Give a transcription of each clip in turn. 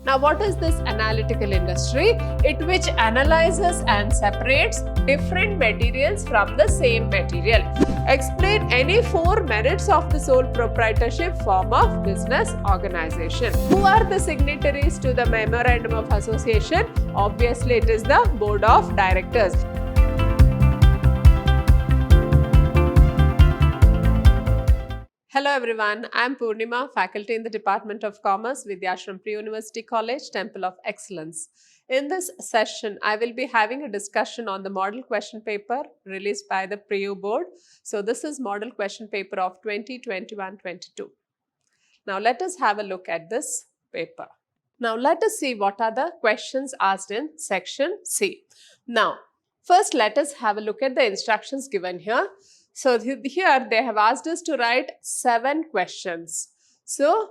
Now, what is this analytical industry? It which analyzes and separates different materials from the same material. Explain any 4 merits of the sole proprietorship form of business organization. Who are the signatories to the Memorandum of Association? Obviously, it is the Board of Directors. Hello everyone, I am Purnima, faculty in the Department of Commerce, Vidhyaashram Pre-University College, Temple of Excellence. In this session, I will be having a discussion on the model question paper released by the PREU board. So this is model question paper of 2021-22. Now let us have a look at this paper. Now let us see what are the questions asked in section C. Now, first let us have a look at the instructions given here. So here they have asked us to write 7 questions. So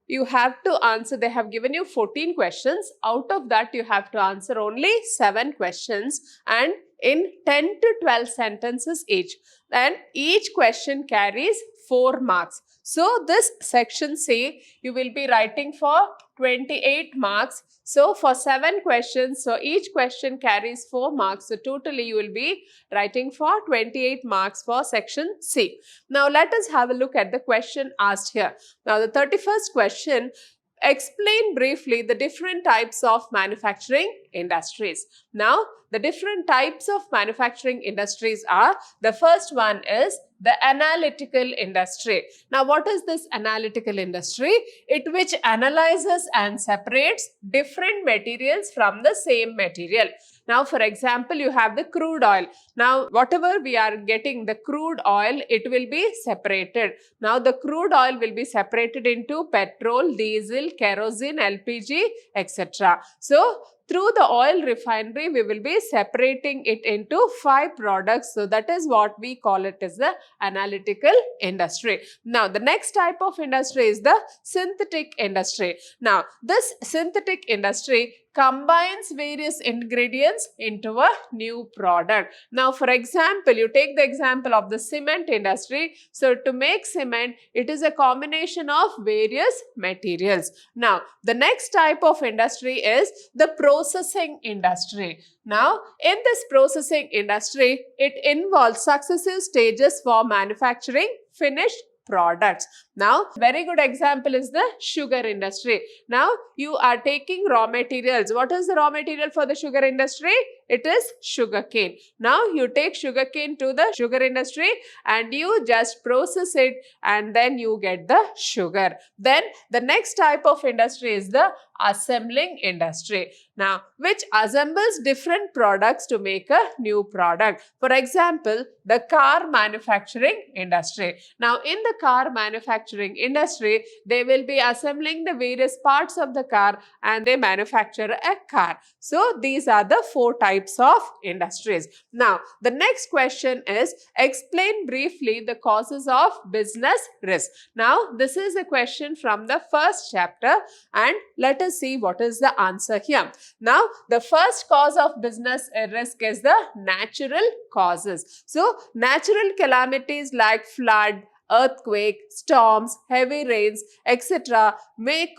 you have to answer, they have given you 14 questions. Out of that you have to answer only 7 questions and in 10 to 12 sentences each. And each question carries 4 marks. So this section C, you will be writing for 28 marks. So for 7 questions, so each question carries 4 marks. So totally you will be writing for 28 marks for section C. Now let us have a look at the question asked here. Now the 31st question, explain briefly the different types of manufacturing industries. Now the different types of manufacturing industries are, the first one is the analytical industry. Now, what is this analytical industry? It which analyzes and separates different materials from the same material. Now, for example, you have the crude oil. Now, whatever we are getting, the crude oil, it will be separated. Now, the crude oil will be separated into petrol, diesel, kerosene, LPG, etc. So, through the oil refinery, we will be separating it into 5 products. So that is what we call it as the analytical industry. Now, the next type of industry is the synthetic industry. Now, this synthetic industry combines various ingredients into a new product. Now, for example, you take the example of the cement industry. So, to make cement, it is a combination of various materials. Now, the next type of industry is the processing industry. Now, in this processing industry, it involves successive stages for manufacturing finished products. Now, very good example is the sugar industry. Now, you are taking raw materials. What is the raw material for the sugar industry? It is sugarcane. Now, you take sugarcane to the sugar industry and you just process it and then you get the sugar. Then, the next type of industry is the assembling industry. Now, which assembles different products to make a new product. For example, the car manufacturing industry. Now, in the car manufacturing industry, they will be assembling the various parts of the car and they manufacture a car. So, these are the 4 types of industries. Now, the next question is, explain briefly the causes of business risk. Now, this is a question from the first chapter and let us see what is the answer here. Now, the first cause of business risk is the natural causes. So, natural calamities like flood, earthquake, storms, heavy rains, etc. may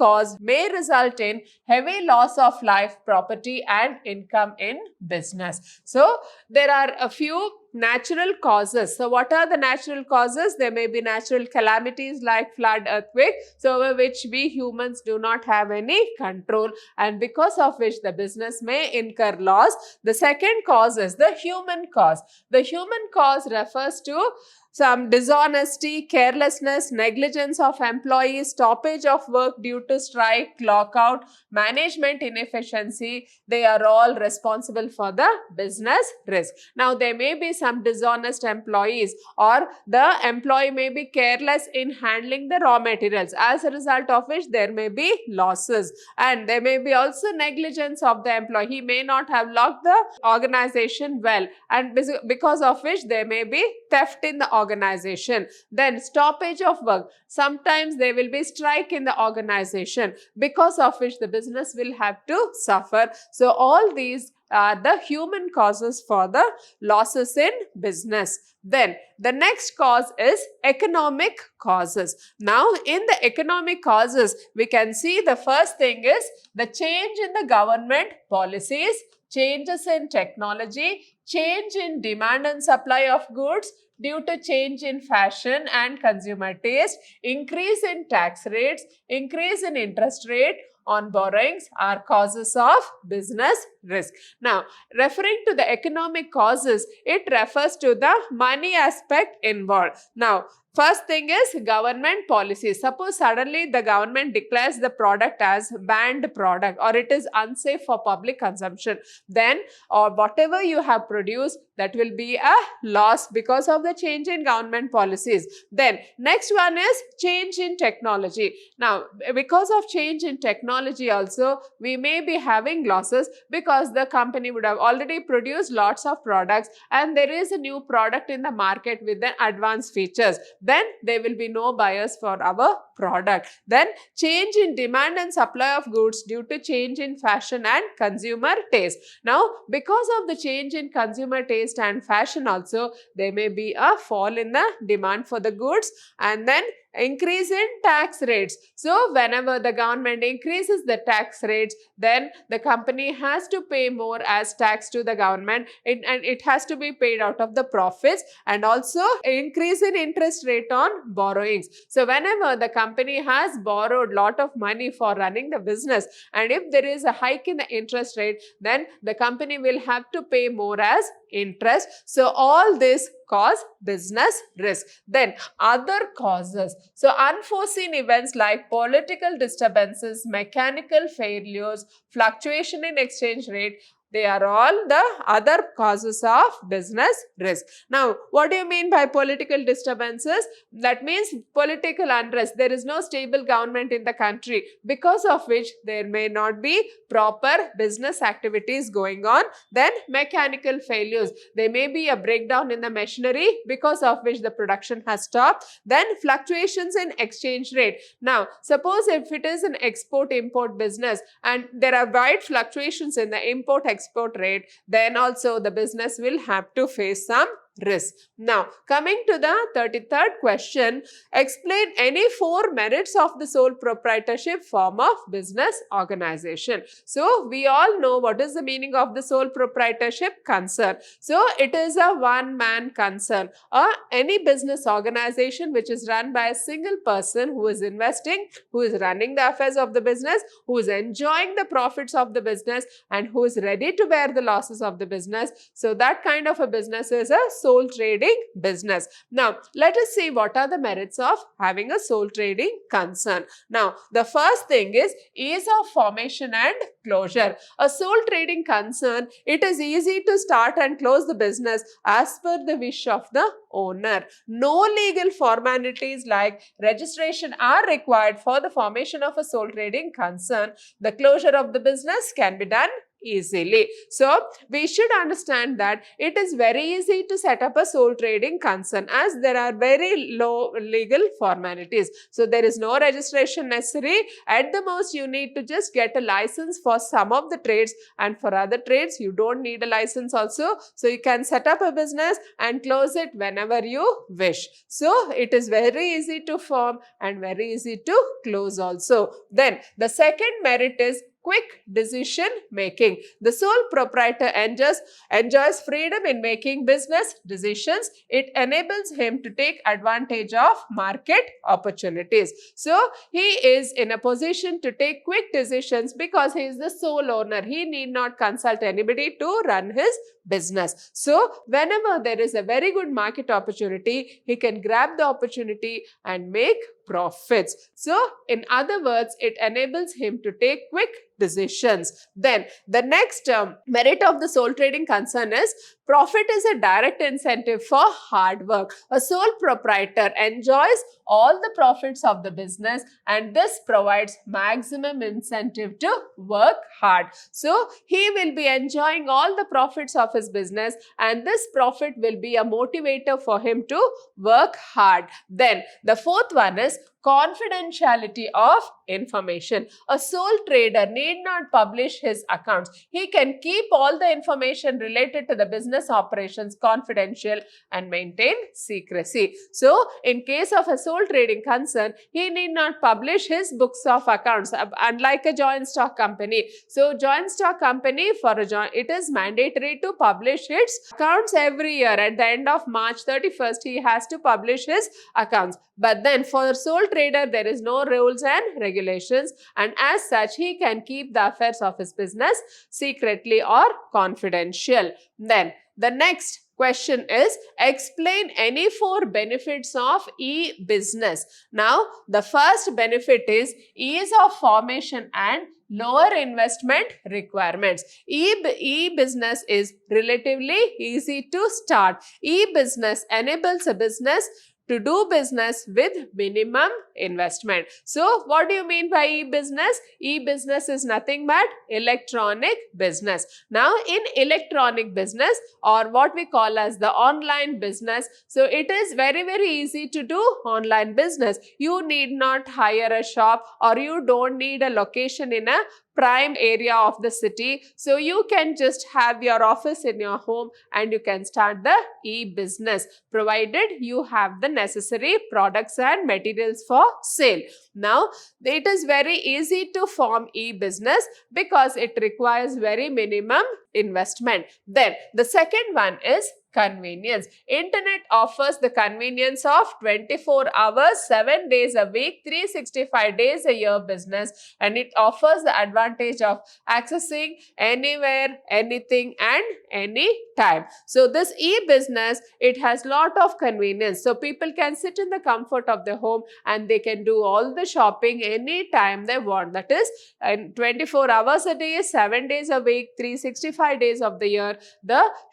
result in heavy loss of life, property and income in business. So, there are a few natural causes. So, what are the natural causes? There may be natural calamities like flood, earthquake, so over which we humans do not have any control and because of which the business may incur loss. The second cause is the human cause. The human cause refers to some dishonesty, carelessness, negligence of employees, stoppage of work due to strike, lockout, management inefficiency. They are all responsible for the business risk. Now, there may be some dishonest employees or the employee may be careless in handling the raw materials, as a result of which there may be losses, and there may be also negligence of the employee. He may not have locked the organization well, and because of which there may be theft in the organization. Then stoppage of work. Sometimes there will be strike in the organization, because of which the business will have to suffer. So all these are the human causes for the losses in business. Then the next cause is economic causes. Now in the economic causes, we can see the first thing is the change in the government policies, changes in technology, change in demand and supply of goods due to change in fashion and consumer taste, increase in tax rates, increase in interest rate on borrowings are causes of business risk. Now, referring to the economic causes, it refers to the money aspect involved. Now, first thing is government policy. Suppose suddenly the government declares the product as banned product or it is unsafe for public consumption, then or whatever you have produced, that will be a loss because of the change in government policies. Then next one is change in technology. Now, because of change in technology also, we may be having losses because the company would have already produced lots of products and there is a new product in the market with the advanced features. Then there will be no buyers for our product. Then change in demand and supply of goods due to change in fashion and consumer taste. Now, because of the change in consumer taste and fashion also, there may be a fall in the demand for the goods, and then increase in tax rates. So whenever the government increases the tax rates, then the company has to pay more as tax to the government, and it has to be paid out of the profits, and also increase in interest rate on borrowings. So whenever the company has borrowed lot of money for running the business, and if there is a hike in the interest rate, then the company will have to pay more as interest. So all this cause business risk. Then other causes. So unforeseen events like political disturbances, mechanical failures, fluctuation in exchange rate, they are all the other causes of business risk. Now, what do you mean by political disturbances? That means political unrest. There is no stable government in the country, because of which there may not be proper business activities going on. Then mechanical failures. There may be a breakdown in the machinery, because of which the production has stopped. Then fluctuations in exchange rate. Now, suppose if it is an export-import business and there are wide fluctuations in the import-export rate, then also the business will have to face some risk. Now, coming to the 33rd question, explain any 4 merits of the sole proprietorship form of business organization. So, we all know what is the meaning of the sole proprietorship concern. So, it is a one-man concern, or any business organization which is run by a single person who is investing, who is running the affairs of the business, who is enjoying the profits of the business, and who is ready to bear the losses of the business. So, that kind of a business is a sole trading business. Now, let us see what are the merits of having a sole trading concern. Now, the first thing is ease of formation and closure. A sole trading concern, it is easy to start and close the business as per the wish of the owner. No legal formalities like registration are required for the formation of a sole trading concern. The closure of the business can be done easily. So, we should understand that it is very easy to set up a sole trading concern as there are very low legal formalities. So, there is no registration necessary. At the most, you need to just get a license for some of the trades, and for other trades, you don't need a license also. So, you can set up a business and close it whenever you wish. So, it is very easy to form and very easy to close also. Then, the second merit is quick decision making. The sole proprietor enjoys freedom in making business decisions. It enables him to take advantage of market opportunities. So, he is in a position to take quick decisions because he is the sole owner. He need not consult anybody to run his business. So, whenever there is a very good market opportunity, he can grab the opportunity and make profits. So, in other words, it enables him to take quick decisions. Then, the next merit of the sole trading concern is profit is a direct incentive for hard work. A sole proprietor enjoys all the profits of the business, and this provides maximum incentive to work hard. So, he will be enjoying all the profits of his business, and this profit will be a motivator for him to work hard. Then, the fourth one is confidentiality of information. A sole trader need not publish his accounts. He can keep all the information related to the business operations confidential and maintain secrecy. So, in case of a sole trading concern, he need not publish his books of accounts, unlike a joint stock company. So, joint stock company, for a joint, it is mandatory to publish its accounts every year. At the end of March 31st, he has to publish his accounts. But then for a sole trader, there is no rules and regulations, and as such, he can keep the affairs of his business secretly or confidential. Then the next question is, explain any 4 benefits of e-business. Now, the first benefit is ease of formation and lower investment requirements. E-business is relatively easy to start. E-business enables a business to do business with minimum investment. So, what do you mean by e-business? E-business is nothing but electronic business. Now, in electronic business, or what we call as the online business, so it is very, very easy to do online business. You need not hire a shop, or you don't need a location in a prime area of the city. So you can just have your office in your home and you can start the e-business, provided you have the necessary products and materials for sale. Now, it is very easy to form e-business because it requires very minimum investment. Then the second one is convenience. Internet offers the convenience of 24 hours, 7 days a week, 365 days a year business, and it offers the advantage of accessing anywhere, anything and any time. So this e-business, it has lot of convenience. So people can sit in the comfort of their home and they can do all the shopping anytime they want. That is, in 24 hours a day, 7 days a week, 365 days of the year,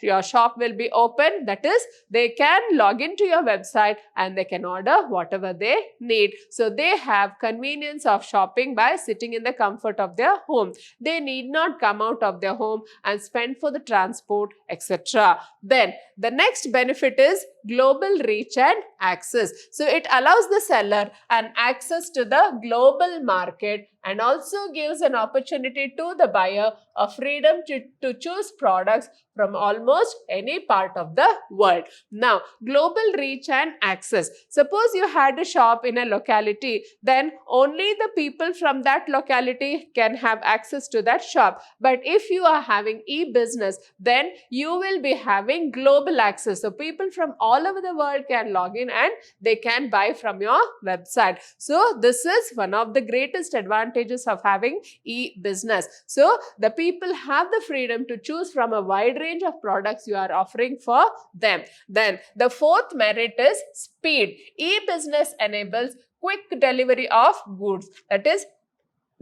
your shop will be open. That is, they can log into your website and they can order whatever they need. So they have convenience of shopping by sitting in the comfort of their home. They need not come out of their home and spend for the transport, etc. Then the next benefit is global reach and access. So it allows the seller an access to the global market and also gives an opportunity to the buyer a freedom to choose products from almost any part of the world. Now, global reach and access. Suppose you had a shop in a locality, then only the people from that locality can have access to that shop. But if you are having e-business, then you will be having global access. So people from all over the world can log in and they can buy from your website. So this is one of the greatest advantages of having e-business. So the people have the freedom to choose from a wide range of products you are offering for them. Then the fourth merit is speed. E-business enables quick delivery of goods. That is,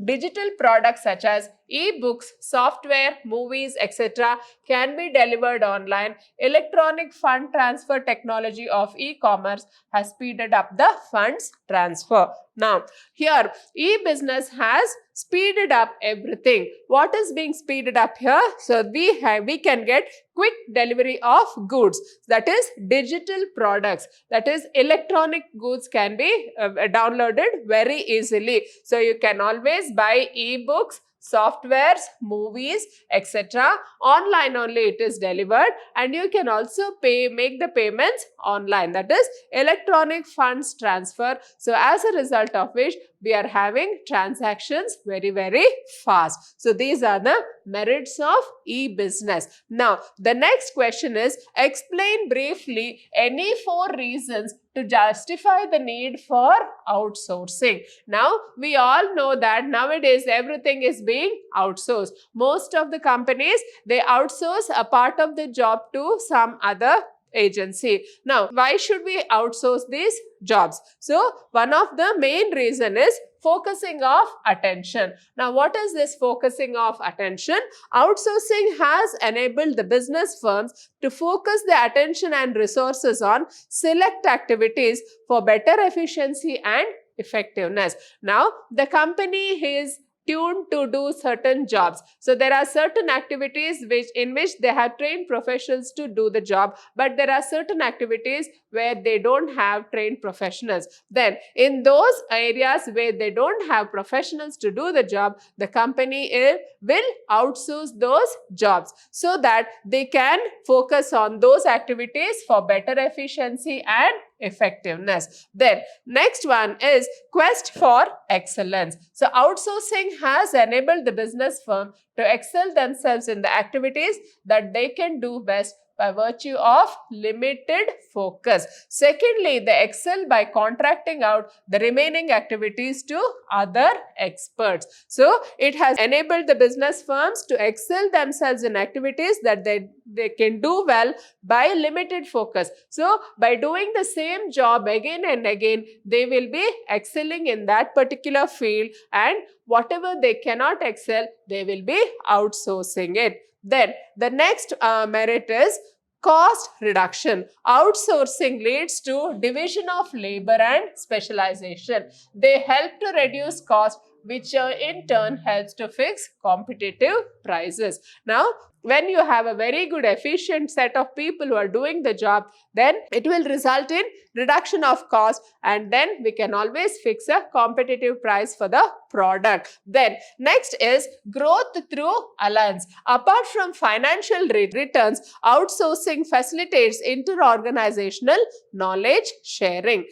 digital products such as e-books, software, movies, etc. can be delivered online. Electronic fund transfer technology of e-commerce has speeded up the funds transfer. Now, here e-business has speeded up everything. What is being speeded up here? So we can get quick delivery of goods. That is, digital products. That is, electronic goods can be downloaded very easily. So you can always buy e-books, softwares, movies, etc. Online only it is delivered, and you can also make the payments online. That is, electronic funds transfer. So as a result of which we are having transactions very, very fast. So these are the merits of e-business. Now, the next question is, explain briefly any 4 reasons to justify the need for outsourcing. Now, we all know that nowadays everything is being outsourced. Most of the companies, they outsource a part of the job to some other agency. Now, why should we outsource these jobs? So, one of the main reason is focusing of attention. Now, what is this focusing of attention? Outsourcing has enabled the business firms to focus their attention and resources on select activities for better efficiency and effectiveness. Now, the company is tuned to do certain jobs. So there are certain activities in which they have trained professionals to do the job, but there are certain activities where they don't have trained professionals. Then in those areas where they don't have professionals to do the job, the company will outsource those jobs so that they can focus on those activities for better efficiency and effectiveness. Then next one is quest for excellence. So outsourcing has enabled the business firm to excel themselves in the activities that they can do best by virtue of limited focus. Secondly, they excel by contracting out the remaining activities to other experts. So it has enabled the business firms to excel themselves in activities that they can do well by limited focus. So by doing the same job again and again, they will be excelling in that particular field, and whatever they cannot excel, they will be outsourcing it. Then the next merit is cost reduction. Outsourcing leads to division of labor and specialization. They help to reduce cost, which in turn helps to fix competitive prices. Now, when you have a very good efficient set of people who are doing the job, then it will result in reduction of cost, and then we can always fix a competitive price for the product. Then next is growth through alliance. Apart from financial returns, outsourcing facilitates inter-organizational knowledge sharing.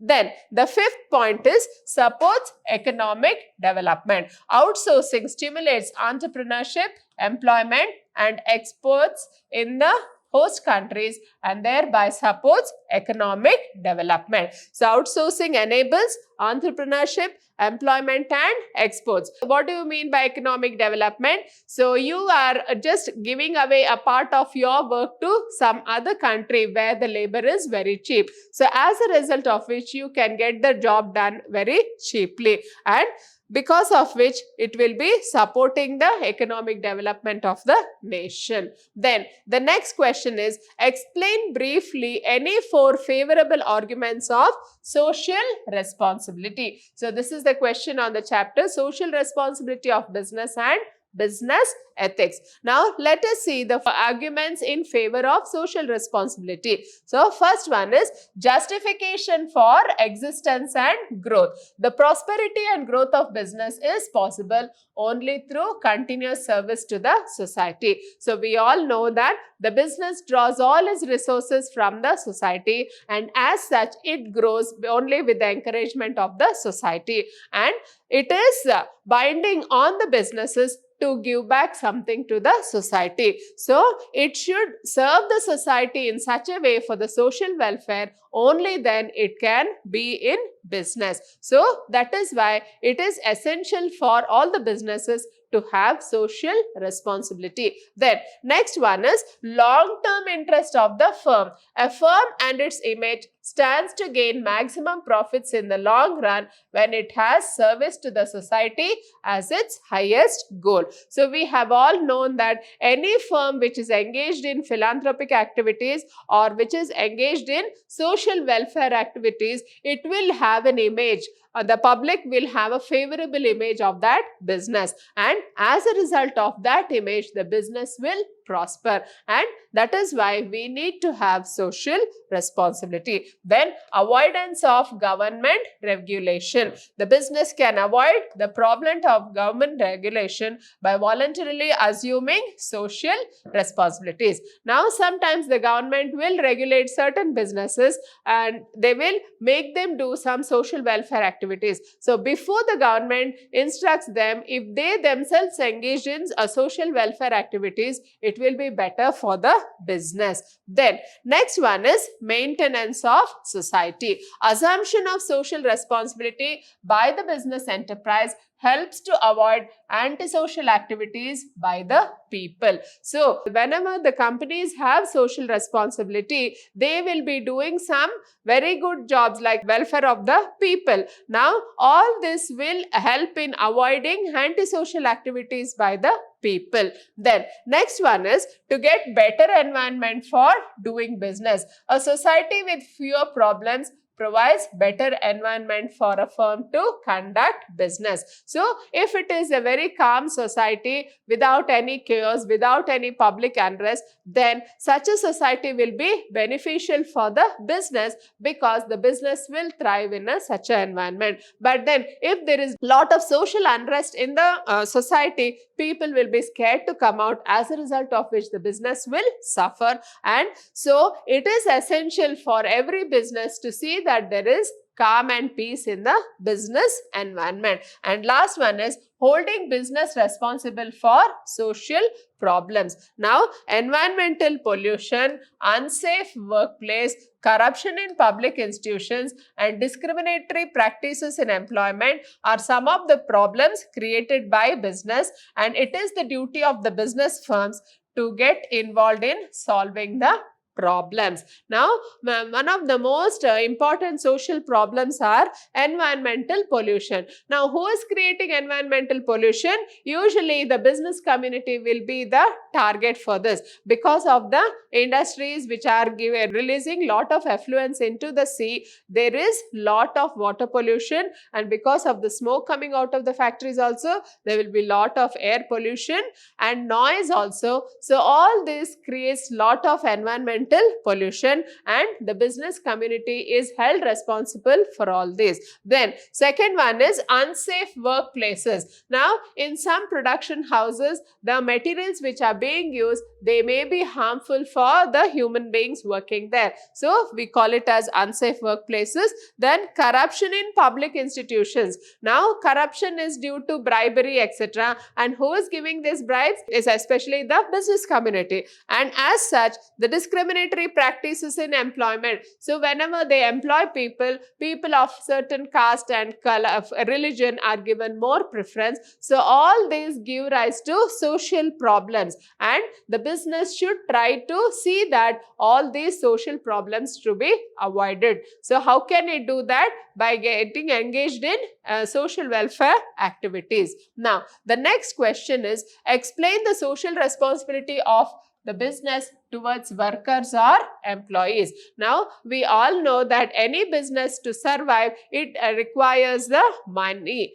Then the fifth point is supports economic development. Outsourcing stimulates entrepreneurship, employment and exports in the host countries, and thereby supports economic development. So outsourcing enables entrepreneurship, employment and exports. What do you mean by economic development? So you are just giving away a part of your work to some other country where the labor is very cheap. So as a result of which you can get the job done very cheaply, and because of which it will be supporting the economic development of the nation. Then the next question is, explain briefly any 4 favorable arguments of social responsibility. So this is the question on the chapter social responsibility of business and business ethics. Now let us see the arguments in favor of social responsibility. So first one is justification for existence and growth. The prosperity and growth of business is possible only through continuous service to the society. So we all know that the business draws all its resources from the society, and as such it grows only with the encouragement of the society, and it is binding on the businesses to give back something to the society. So it should serve the society in such a way for the social welfare, only then it can be in business. So that is why it is essential for all the businesses to have social responsibility. Then next one is long-term interest of the firm. A firm and its image stands to gain maximum profits in the long run when it has service to the society as its highest goal. So we have all known that any firm which is engaged in philanthropic activities or which is engaged in social welfare activities, it will have an image. The public will have a favorable image of that business, and as a result of that image, the business will prosper, and that is why we need to have social responsibility. Then avoidance of government regulation. The business can avoid the problem of government regulation by voluntarily assuming social responsibilities. Now sometimes the government will regulate certain businesses and they will make them do some social welfare activities. So before the government instructs them, if they themselves engage in social welfare activities, it will be better for the business. Then next one is maintenance of society. Assumption of social responsibility by the business enterprise helps to avoid antisocial activities by the people. So whenever the companies have social responsibility, they will be doing some very good jobs like welfare of the people. Now all this will help in avoiding antisocial activities by the people. Then next one is to get better environment for doing business. A society with fewer problems provides better environment for a firm to conduct business. So if it is a very calm society without any chaos, without any public unrest, then such a society will be beneficial for the business, because the business will thrive in such an environment. But then if there is lot of social unrest in the society, people will be scared to come out, as a result of which the business will suffer. And so it is essential for every business to see that there is calm and peace in the business environment. And last one is holding business responsible for social problems. Now, environmental pollution, unsafe workplace, corruption in public institutions, and discriminatory practices in employment are some of the problems created by business, and it is the duty of the business firms to get involved in solving the problems. Now, one of the most important social problems are environmental pollution. Now, who is creating environmental pollution? Usually, the business community will be the target for this, because of the industries which are releasing lot of effluents into the sea. There is lot of water pollution, and because of the smoke coming out of the factories also, there will be lot of air pollution and noise also. So, all this creates lot of environmental pollution, and the business community is held responsible for all this. Then second one is unsafe workplaces. Now, in some production houses, the materials which are being used, they may be harmful for the human beings working there. So we call it as unsafe workplaces. Then corruption in public institutions. Now, corruption is due to bribery, etc. And who is giving these bribes is especially the business community. And as such, the discriminatory practices in employment. So whenever they employ people of certain caste and color, religion are given more preference. So all these give rise to social problems, and the business should try to see that all these social problems to be avoided. So how can it do that? By getting engaged in social welfare activities. Now, the next question is, explain the social responsibility of the business towards workers or employees. Now, we all know that any business to survive, it requires the money,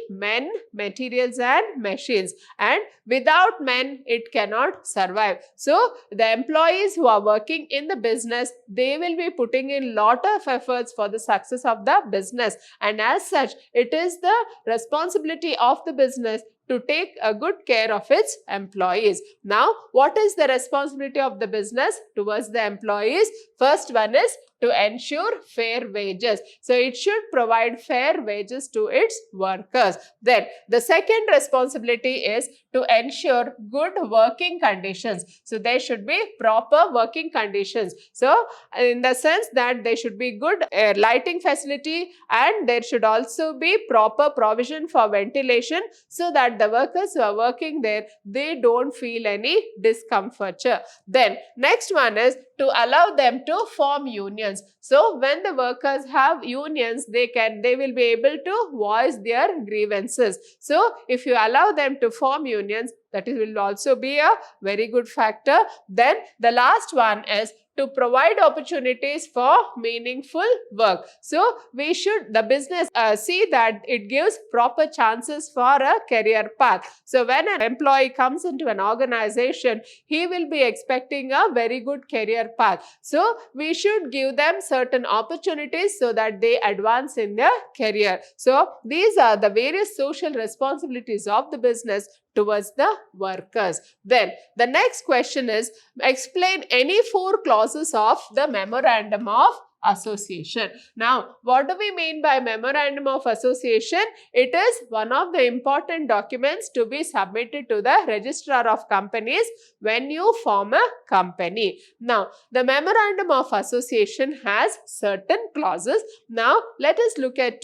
men, materials and machines, and without men, it cannot survive. So, the employees who are working in the business, they will be putting in lot of efforts for the success of the business, and as such, it is the responsibility of the business to take a good care of its employees. Now, what is the responsibility of the business towards the employees? First one is to ensure fair wages. So, it should provide fair wages to its workers. Then, the second responsibility is to ensure good working conditions. So, there should be proper working conditions. So, in the sense that there should be good lighting facility, and there should also be proper provision for ventilation, so that the workers who are working there, they don't feel any discomforture. Then, next one is to allow them to form unions. So, when the workers have unions, they will be able to voice their grievances. So, if you allow them to form unions, that will also be a very good factor. Then, the last one is to provide opportunities for meaningful work. So, the business see that it gives proper chances for a career path. So, when an employee comes into an organization, he will be expecting a very good career path. So, we should give them certain opportunities so that they advance in their career. So, these are the various social responsibilities of the business towards the workers. Then, the next question is, explain any 4 clauses of the Memorandum of Association. Now, what do we mean by Memorandum of Association? It is one of the important documents to be submitted to the Registrar of Companies when you form a company. Now, the Memorandum of Association has certain clauses. Now, let us look at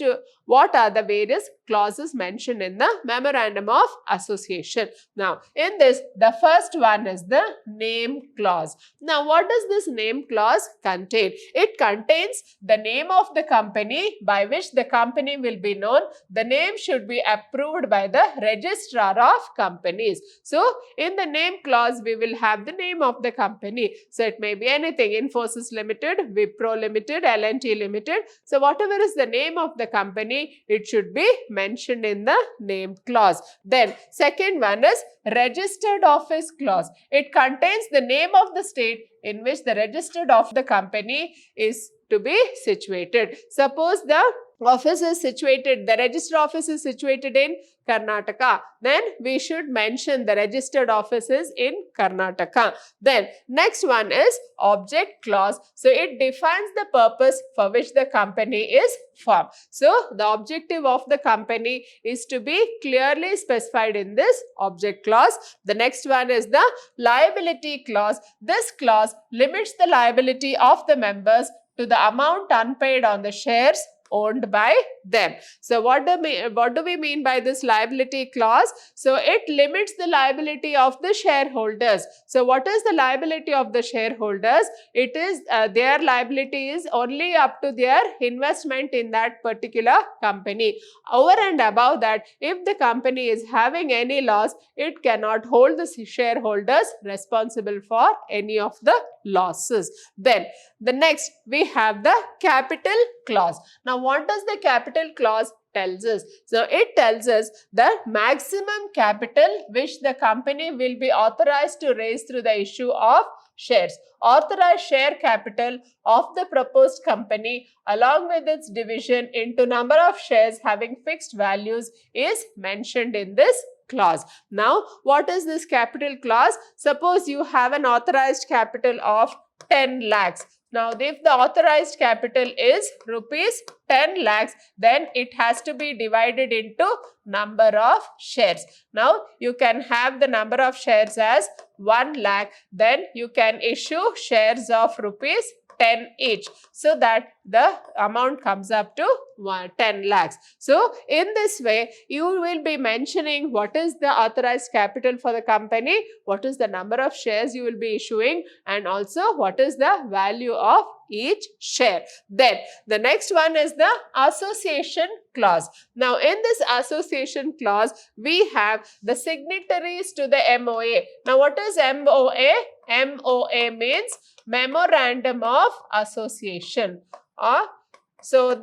what are the various clauses mentioned in the Memorandum of Association. Now, in this, the first one is the name clause. Now, what does this name clause contain? It contains the name of the company by which the company will be known. The name should be approved by the registrar of companies. So, in the name clause, we will have the name of the company. So, it may be anything, Infosys Limited, Wipro Limited, L&T Limited. So, whatever is the name of the company, it should be mentioned in the name clause. Then, second one is registered office clause. It contains the name of the state in which the registered of the company is to be situated. Suppose the office is situated, the registered office is situated in Karnataka, then we should mention the registered offices in Karnataka. Then next one is object clause. So it defines the purpose for which the company is formed. So the objective of the company is to be clearly specified in this object clause. The next one is the liability clause. This clause limits the liability of the members to the amount unpaid on the shares owned by them. So what do we mean by this liability clause? So it limits the liability of the shareholders. So what is the liability of the shareholders? It is their liability is only up to their investment in that particular company. Over and above that, if the company is having any loss, it cannot hold the shareholders responsible for any of the losses. Then the next we have the capital clause. Now what does the capital clause tells us? So it tells us the maximum capital which the company will be authorized to raise through the issue of shares. Authorized share capital of the proposed company along with its division into number of shares having fixed values is mentioned in this clause. Now, what is this capital clause? Suppose you have an authorized capital of 10 lakhs. Now, if the authorized capital is rupees 10 lakhs, then it has to be divided into number of shares. Now, you can have the number of shares as 1 lakh, then you can issue shares of rupees 10 each, so that the amount comes up to 10 lakhs. So, in this way, you will be mentioning what is the authorized capital for the company, what is the number of shares you will be issuing, and also what is the value of each share. Then, the next one is the association clause. Now, in this association clause, we have the signatories to the MOA. Now, what is MOA? MOA means Memorandum of Association. So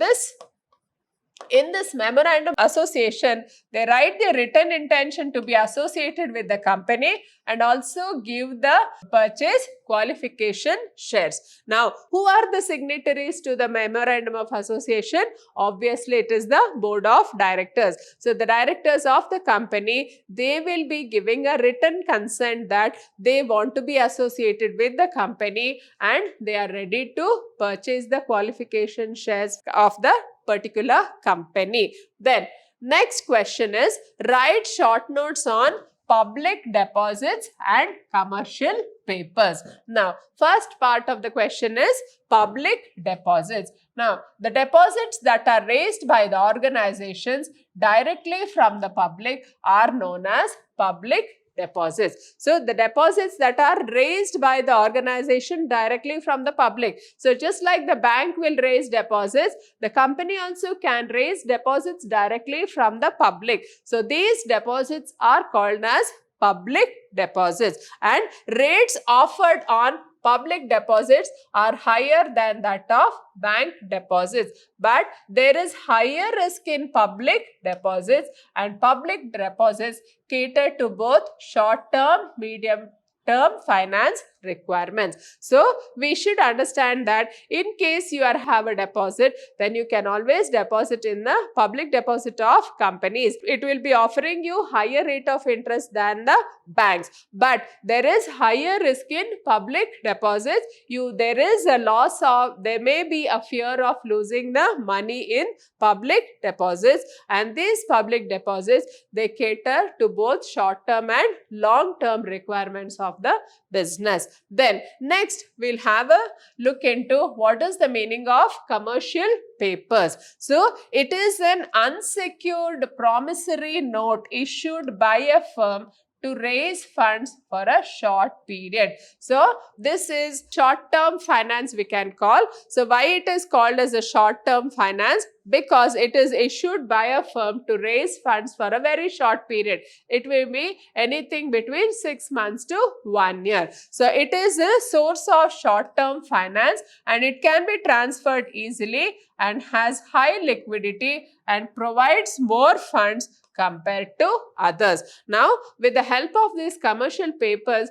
in this Memorandum of Association, they write their written intention to be associated with the company and also give the purchase qualification shares. Now, who are the signatories to the Memorandum of Association? Obviously, it is the board of directors. So, the directors of the company, they will be giving a written consent that they want to be associated with the company and they are ready to purchase the qualification shares of the particular company. Then next question is write short notes on public deposits and commercial papers. Now, first part of the question is public deposits. Now, the deposits that are raised by the organizations directly from the public are known as public deposits. So, the deposits that are raised by the organization directly from the public. So, just like the bank will raise deposits, the company also can raise deposits directly from the public. So, these deposits are called as public deposits, and rates offered on public deposits are higher than that of bank deposits. But there is higher risk in public deposits, and public deposits cater to both short-term, medium-term finance requirements. So, we should understand that in case you have a deposit, then you can always deposit in the public deposit of companies. It will be offering you higher rate of interest than the banks. But there is higher risk in public deposits. There is a loss of, there may be a fear of losing the money in public deposits, and these public deposits, they cater to both short-term and long-term requirements of the business. Then next we'll have a look into what is the meaning of commercial papers. So it is an unsecured promissory note issued by a firm to raise funds for a short period. So this is short-term finance we can call. So why it is called as a short-term finance? Because it is issued by a firm to raise funds for a very short period. It will be anything between 6 months to 1 year. So it is a source of short-term finance and it can be transferred easily and has high liquidity and provides more funds compared to others. Now, with the help of these commercial papers,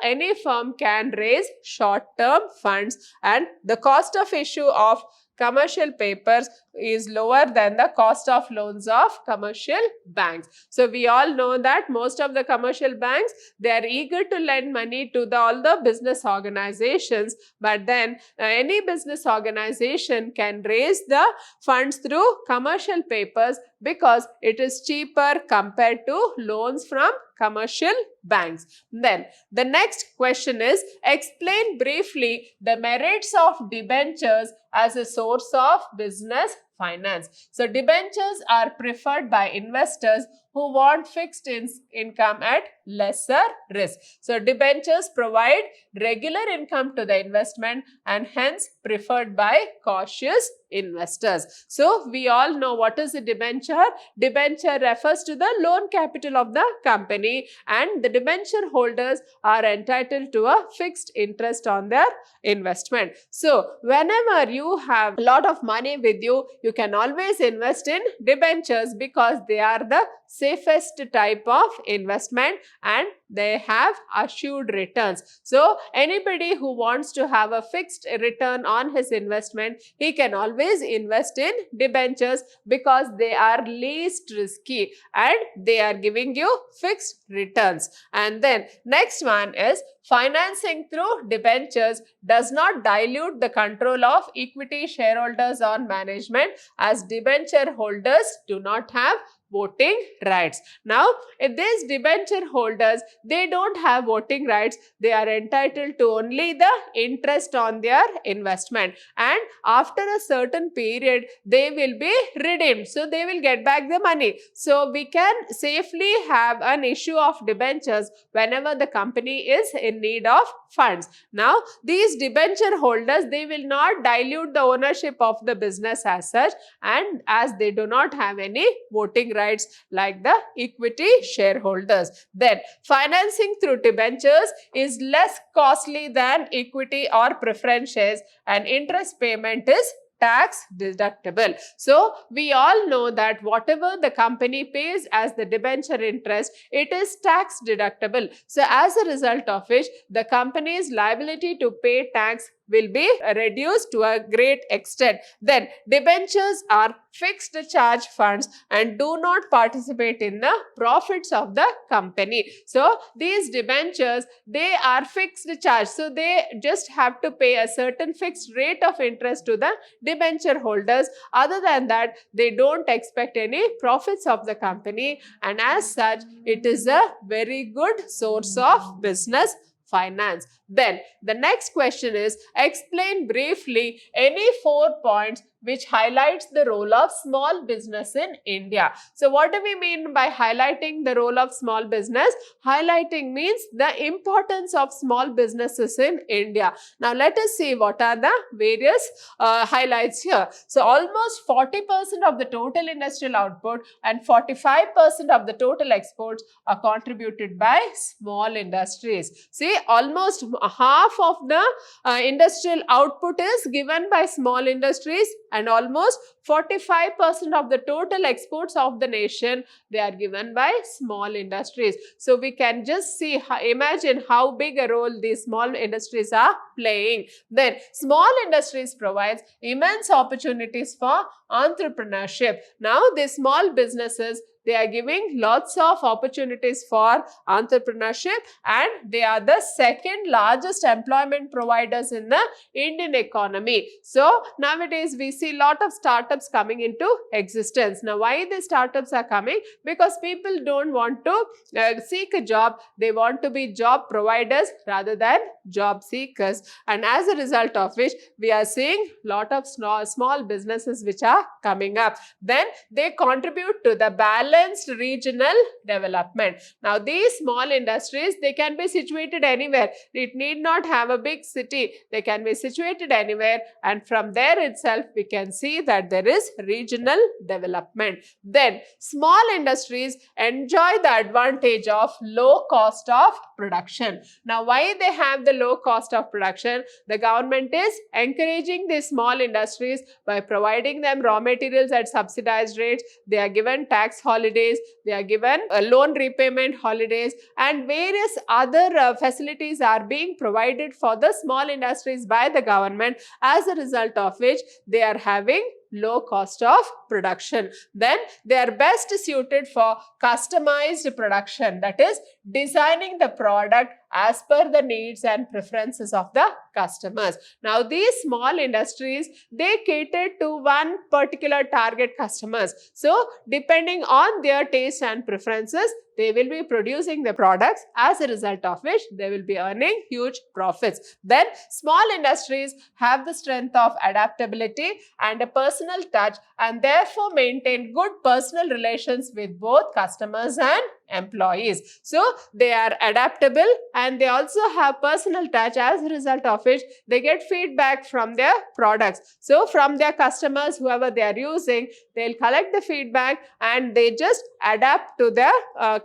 any firm can raise short-term funds, and the cost of issue of commercial papers is lower than the cost of loans of commercial banks. So we all know that most of the commercial banks, they are eager to lend money to all the business organizations, but then any business organization can raise the funds through commercial papers because it is cheaper compared to loans from commercial banks. Then the next question is, explain briefly the merits of debentures as a source of business finance. So debentures are preferred by investors who want fixed income at lesser risk. So debentures provide regular income to the investment and hence preferred by cautious investors. So we all know what is a debenture. Debenture refers to the loan capital of the company, and the debenture holders are entitled to a fixed interest on their investment. So whenever you have a lot of money with you, you can always invest in debentures because they are the safest type of investment and they have assured returns. So anybody who wants to have a fixed return on his investment, he can always invest in debentures because they are least risky and they are giving you fixed returns. And then next one is, financing through debentures does not dilute the control of equity shareholders on management, as debenture holders do not have voting rights. Now, these debenture holders, they don't have voting rights. They are entitled to only the interest on their investment, and after a certain period, they will be redeemed. So they will get back the money. So we can safely have an issue of debentures whenever the company is in need of funds. Now, these debenture holders, they will not dilute the ownership of the business as such, and as they do not have any voting rights like the equity shareholders. Then financing through debentures is less costly than equity or preference shares, and interest payment is tax deductible. So we all know that whatever the company pays as the debenture interest, it is tax deductible. So as a result of which, the company's liability to pay tax will be reduced to a great extent. Then debentures are fixed charge funds and do not participate in the profits of the company. So these debentures, they are fixed charge. So they just have to pay a certain fixed rate of interest to the debenture holders. Other than that, they don't expect any profits of the company, and as such, it is a very good source of business finance. Then the next question is, explain briefly any 4 points which highlights the role of small business in India. So what do we mean by highlighting the role of small business? Highlighting means the importance of small businesses in India. Now let us see what are the various highlights here. So almost 40% of the total industrial output and 45% of the total exports are contributed by small industries. See, almost half of the industrial output is given by small industries, and almost 45% of the total exports of the nation, they are given by small industries. So we can just see, imagine how big a role these small industries are playing. Then small industries provides immense opportunities for entrepreneurship. Now these small businesses, they are giving lots of opportunities for entrepreneurship, and they are the second largest employment providers in the Indian economy. So nowadays we see lot of startups coming into existence. Now why the startups are coming? Because people don't want to seek a job, they want to be job providers rather than job seekers, and as a result of which we are seeing lot of small businesses which are coming up. Then they contribute to the balanced regional development. Now these small industries, they can be situated anywhere. It need not have a big city. They can be situated anywhere, and from there itself we can see that there is regional development. Then small industries enjoy the advantage of low cost of production. Now why they have the low cost of production? The government is encouraging these small industries by providing them raw materials at subsidized rates. They are given tax holidays, they are given loan repayment holidays, and various other facilities are being provided for the small industries by the government, as a result of which they are having low cost of production. Then they are best suited for customized production, that is designing the product as per the needs and preferences of the customers. Now these small industries, they cater to one particular target customers. So depending on their taste and preferences, they will be producing the products, as a result of which they will be earning huge profits. Then small industries have the strength of adaptability and a personal touch, and therefore maintain good personal relations with both customers and employees. So they are adaptable and they also have personal touch, as a result of which they get feedback from their products. So from their customers, whoever they are using, they'll collect the feedback and they just adapt to their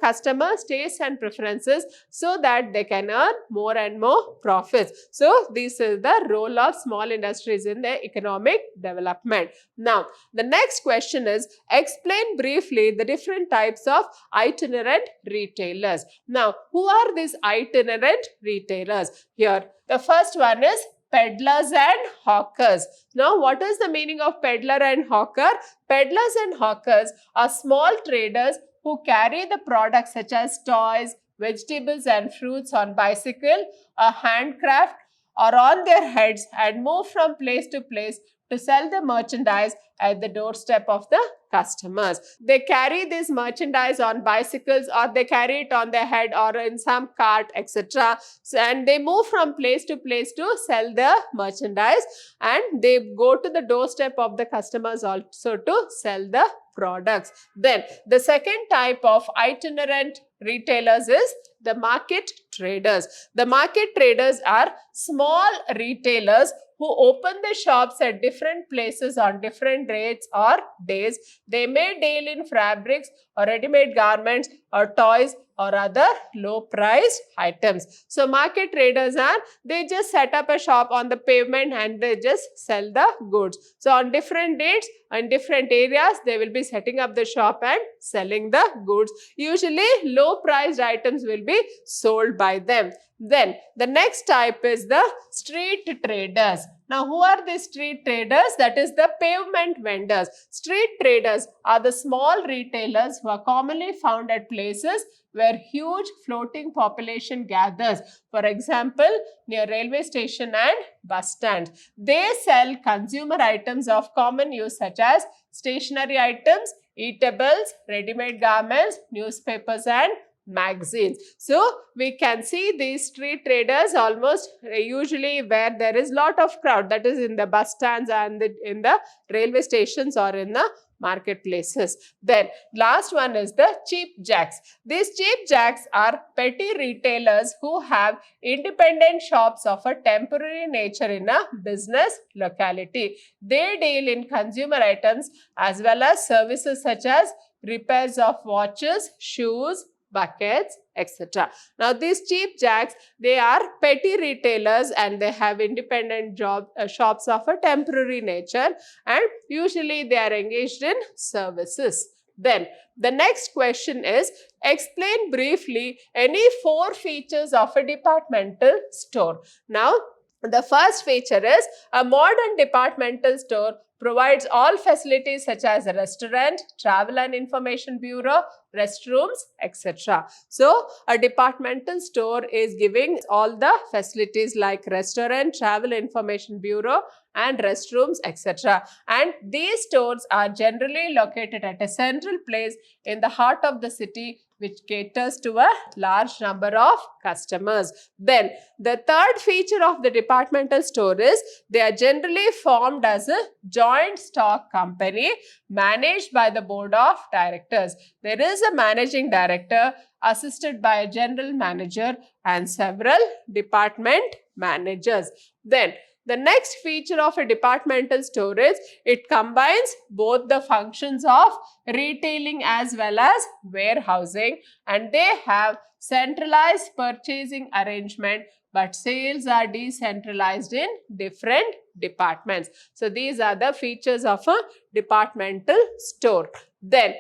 customers' tastes and preferences, so that they can earn more and more profits. So this is the role of small industries in the economic development. Now the next question is, explain briefly the different types of itinerant retailers. Now who are these itinerant retailers? Here the first one is peddlers and hawkers. Now what is the meaning of peddler and hawker? Peddlers and hawkers are small traders who carry the products such as toys, vegetables and fruits on bicycle, a handcraft, or on their heads, and move from place to place to sell the merchandise at the doorstep of the customers. They carry this merchandise on bicycles, or they carry it on their head or in some cart, etc. And they move from place to place to sell the merchandise, and they go to the doorstep of the customers also to sell the products. Then the second type of itinerant retailers is the market traders. The market traders are small retailers who open the shops at different places on different rates or days. They may deal in fabrics or ready-made garments or toys or other low-priced items. So market traders are, they just set up a shop on the pavement and they just sell the goods. So on different dates and different areas, they will be setting up the shop and selling the goods. Usually low-priced items will be sold by them. Then the next type is the street traders. Now who are the street traders? That is the pavement vendors. Street traders are the small retailers who are commonly found at places where huge floating population gathers. For example, near railway station and bus stands. They sell consumer items of common use such as stationery items, eatables, ready-made garments, newspapers and magazines. So we can see these street traders almost usually where there is lot of crowd, that is in the bus stands and in the railway stations or in the marketplaces. Then last one is the cheap jacks. These cheap jacks are petty retailers who have independent shops of a temporary nature in a business locality. They deal in consumer items as well as services such as repairs of watches, shoes, buckets, etc. Now these cheap jacks, they are petty retailers and they have independent shops of a temporary nature, and usually they are engaged in services. Then the next question is, explain briefly any 4 features of a departmental store. Now the first feature is, a modern departmental store provides all facilities such as a restaurant, travel and information bureau, restrooms, etc. So, a departmental store is giving all the facilities like restaurant, travel information bureau and restrooms, etc. And these stores are generally located at a central place in the heart of the city, which caters to a large number of customers. Then, the third feature of the departmental store is they are generally formed as a joint stock company managed by the board of directors. There is a managing director assisted by a general manager and several department managers. Then, the next feature of a departmental store is it combines both the functions of retailing as well as warehousing, and they have centralized purchasing arrangement, but sales are decentralized in different departments. So, these are the features of a departmental store. Then,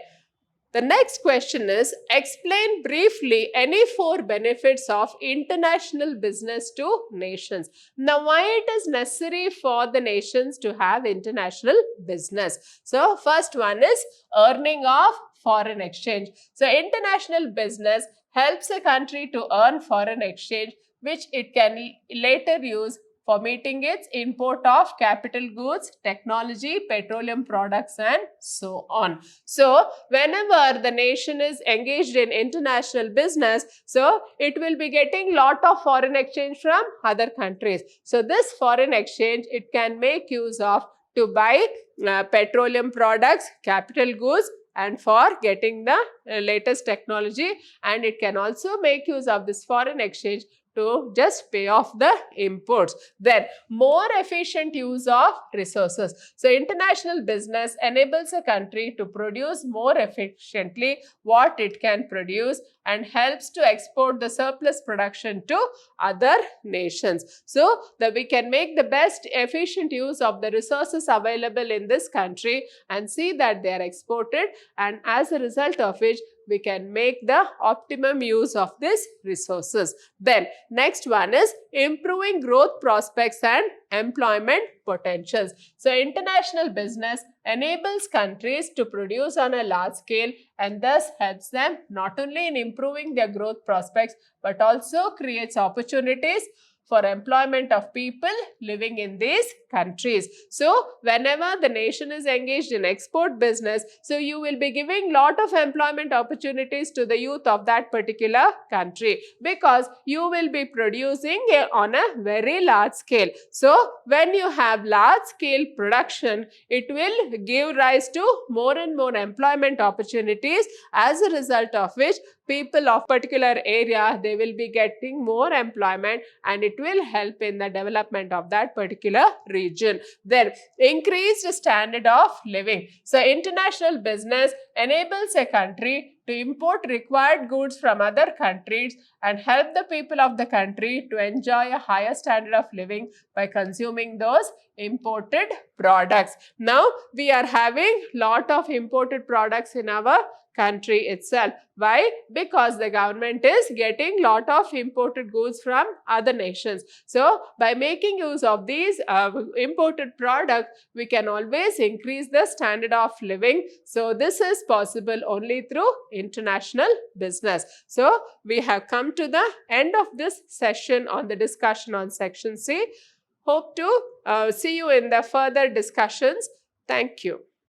the next question is, explain briefly any 4 benefits of international business to nations. Now, why it is necessary for the nations to have international business? So, first one is earning of foreign exchange. So, international business helps a country to earn foreign exchange, which it can later use for meeting its import of capital goods, technology, petroleum products and so on. So, whenever the nation is engaged in international business, so it will be getting lot of foreign exchange from other countries. So, this foreign exchange it can make use of to buy petroleum products, capital goods and for getting the latest technology, and it can also make use of this foreign exchange to just pay off the imports. Then, more efficient use of resources. So, international business enables a country to produce more efficiently what it can produce and helps to export the surplus production to other nations. So, that we can make the best efficient use of the resources available in this country and see that they are exported, and as a result of which we can make the optimum use of these resources. Then, next one is improving growth prospects and employment potentials. So, international business enables countries to produce on a large scale and thus helps them not only in improving their growth prospects but also creates opportunities for employment of people living in these countries. So, whenever the nation is engaged in export business, so you will be giving lot of employment opportunities to the youth of that particular country, because you will be producing on a very large scale. So, when you have large scale production, it will give rise to more and more employment opportunities, as a result of which people of particular area, they will be getting more employment and it will help in the development of that particular region. Then, increased standard of living. So, international business enables a country to import required goods from other countries and help the people of the country to enjoy a higher standard of living by consuming those imported products. Now, we are having lot of imported products in our country itself. Why? Because the government is getting lot of imported goods from other nations. So, by making use of these imported products, we can always increase the standard of living. So, this is possible only through international business. So, we have come to the end of this session on the discussion on section C. Hope to see you in the further discussions. Thank you.